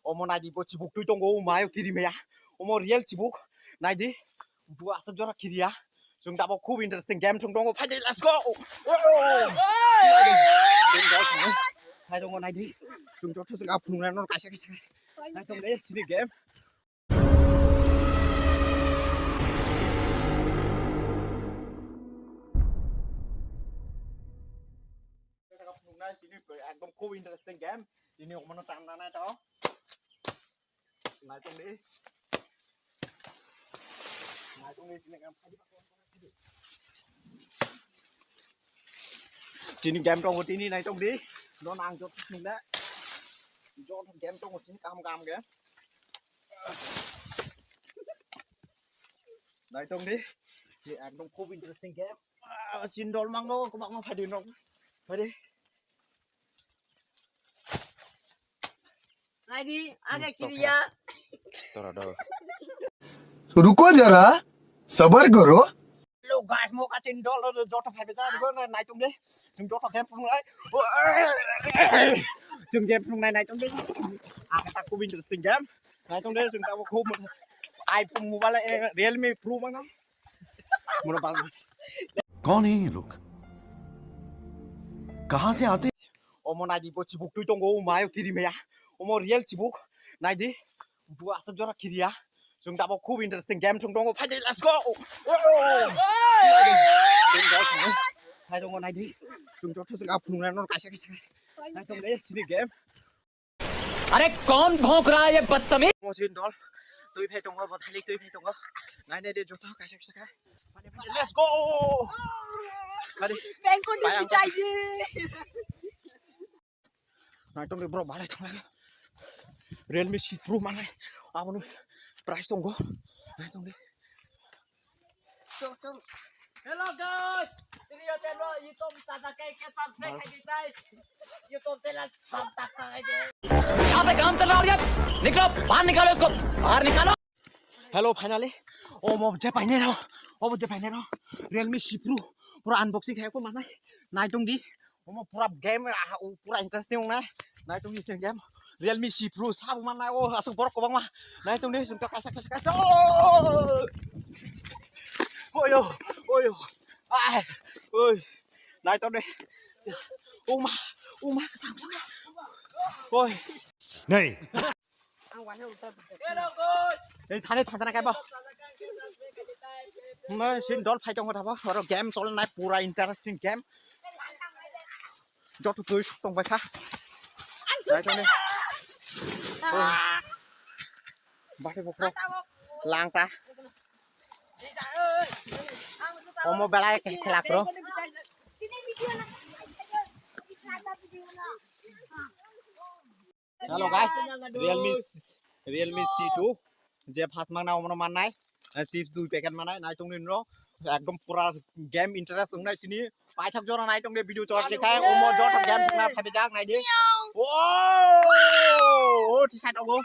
Omo này đi bộ chỉ buộc tôi tung gỗ máy kiri mày Omo real chỉ buộc này đi buộc asap jora kiri ya chúng ta bao khu interesting game chúng tung phải đi let's go hai tung này đi chúng cho chúng gặp phùng này nó cái hai tung đấy xin game này xin cười anh tung khu interesting game ini mau nó tam này đó này tung đi này tung đi xin game xin game trong một tí này tung đi nó nàng cho mình đấy cho thằng game trong một chín cam kìa này tung đi thì anh tung khu interesting game xin đồn mang nó các bạn không phải đi đâu phải đi này đi आगे किरिया तो रुको जरा सबर करो Hello guys, mau kasih dollar jatuh phải ra được không? Này trong đi. Chúng cho game phun lại. Chúng game phun này trong đi. Cái ta cũng interesting game. Này trong đây chúng ta có khu một iPhone mobile Realme Pro mang đó. Một bao. कौन है ये लोग कहाँ से आते Omo này đi bộ chỉ buộc tôi tung gỗ máy kiri mày Omo real chỉ buộc này đi buộc asap jora kiri ya chúng ta bao khu interesting game chúng tung phải đi let's go hai tung này đi chúng cho chúng gặp phùng này nó cái hai tung đấy xin game अरे कौन भौंक रहा है ये बदतमीज một chuyện đó tôi phải tung vào thay tôi phải tung vào này này để cho tao cái let's go đi Ben con đi chạy đi này tung đi bro balik tung này Realme C Pro mana apa nu price tung go này tung đi hello guys ini yo channel YouTube Sasake के subscribe कर दीजिए YouTube channel subscribe कर दीजिए यहाँ पे काम चल रहा है यार निकलो बाहर निकालो इसको बाहर निकालो hello finally một chiếc bánh này đâu một chiếc bánh này đâu Realme C Pro pura unboxing kayak aku mana này tung đi một pura game pura interesting này tung đi chơi game Realme C Pro sao mana asal borok ko bang mah này tung đi chúng ta kasih ôi ôi ai ôi này tung đi uma sao ôi नहीं hello guys đây thằng cái bao mà xin đón phải trong cái đó rồi game số này pura interesting game cho tôi trong vai khác đấy cho nên bắt đi một lang ta mau belai ke kelak bro hello guys Realme C2 जे fast मांगना हमनो माननाय chip दुई packet माननाय नाय तंनि रो एकदम पूरा game interest संनाय तिनि पाइथक जरा नाय तंनि भिडियो चट लेखाय ओमो जट गेम ना फाबे जाक नाय दे ओ टी साइड ओगो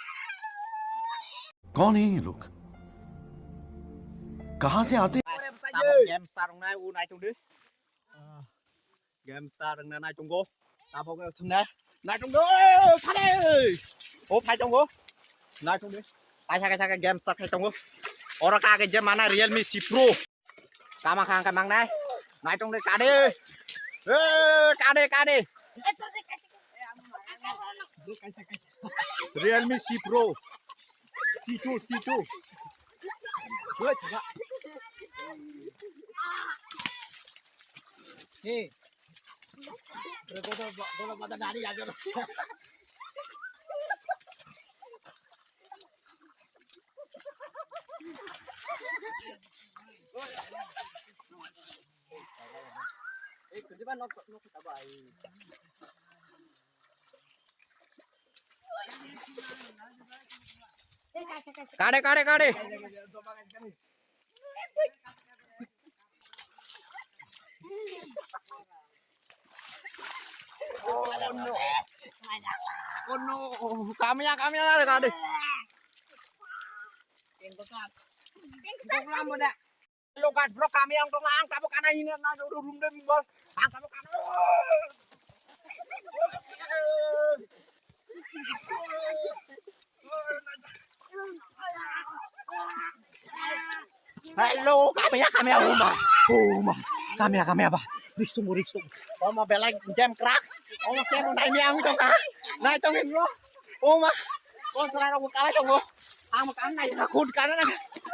कौन है ये लोग कहाँ से आते गेम स्टार नाय उ नाय तंनि गेम स्टार नाय तंगो ताबो थमना नाय तंगो फादे ओ फाइ तंगो नाय तंनि cái game start hay trong ora cái game mana Realme C Pro cama khang cái mang này này trong đây cá đi Realme C Pro C2 ơi thật nih gua pada dari aja kerja no kita baik Kade. Oh no. Kami ada kade. Lo guys bro kami yang tong ang tapo kana ini na room dem bol. Ang tapo kana. Hello, kamera Uma. Kamera ba. Riksung. Oma belai game crack. Oma game nai miang tong ka. Nai tong hin lo. Uma. Con trai nó cái trong luôn. À một cái này là cút cái này.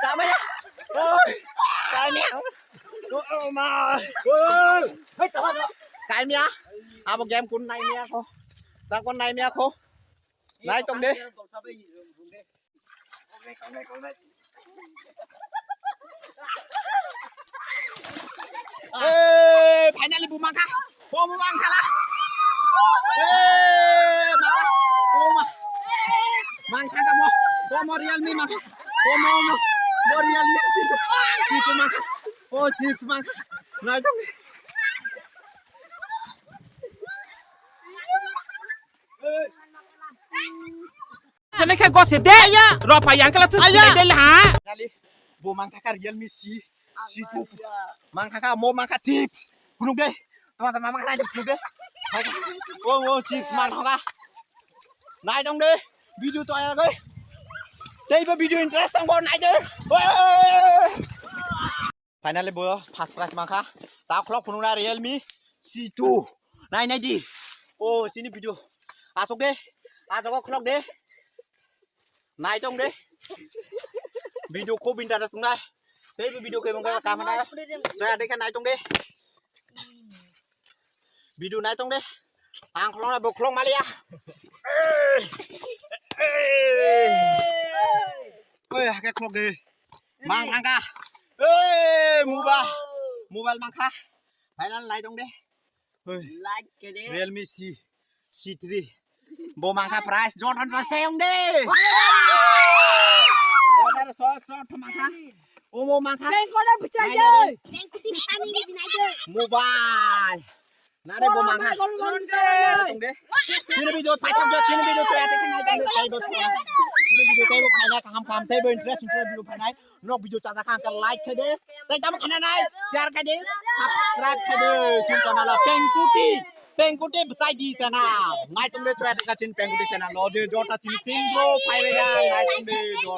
Chả mấy. Ôi. Cái miang. Oma. Ôi. Hết chả rồi. Cái miang. À một game cút này miang không. Ta con này miang không. Nai tong đi. Finally bumangka. Bumangka lah. Malah. Mangka kamu. Mau Realme mangka. Mau Realme situ mangka. Oh chips mangka. Nah itu. ฉันได้แค่กอเสียเด้รอพยานกันแล้วที่ไหนได้หา Finally bumangka Realme situ. Mangka mau mangka chips. Bunuh deh. Teman-teman mangka aja bunuh deh. Oh chips mangka. Này đông đi, video cho ai coi. Đây là video interest trong bọn này chứ. Finally bữa pass price mang kha. Tao clock phun ra Realme C2. Này đi. Oh sini video. Asok đi. Asok clock đi. Này trong đi. Video cô bình ra xuống đây. Đây là video cái bằng cái camera đây. Rồi đây cái này trong đi. Video này trong đi. Ang clock là bộ clock Malia. Ôi cái clock đi mang thang ca mobile mang kha phải là lại trong đấy Like cái đấy. Realme C3 bộ mang kha price Jordan ra xe không đi Jordan ra mang kha ô mang kha Đen con đây bị chơi chơi. Đen của team tao đi này chơi. mobile nãy đây bộ mang kha trong đấy sini video phải trong cho sini video cho cái này cái video video tay lúc này là ham tay bên interest video này nó video chặt ra cái like cái đấy tay chấm cái này share cái đấy subscribe cái đấy trên channel là Pengkuti besai di sana ngay trong đây cho cái trên Pengkuti channel nó đưa cho ta chỉ tin vô phải bây giờ ngay trong đây cho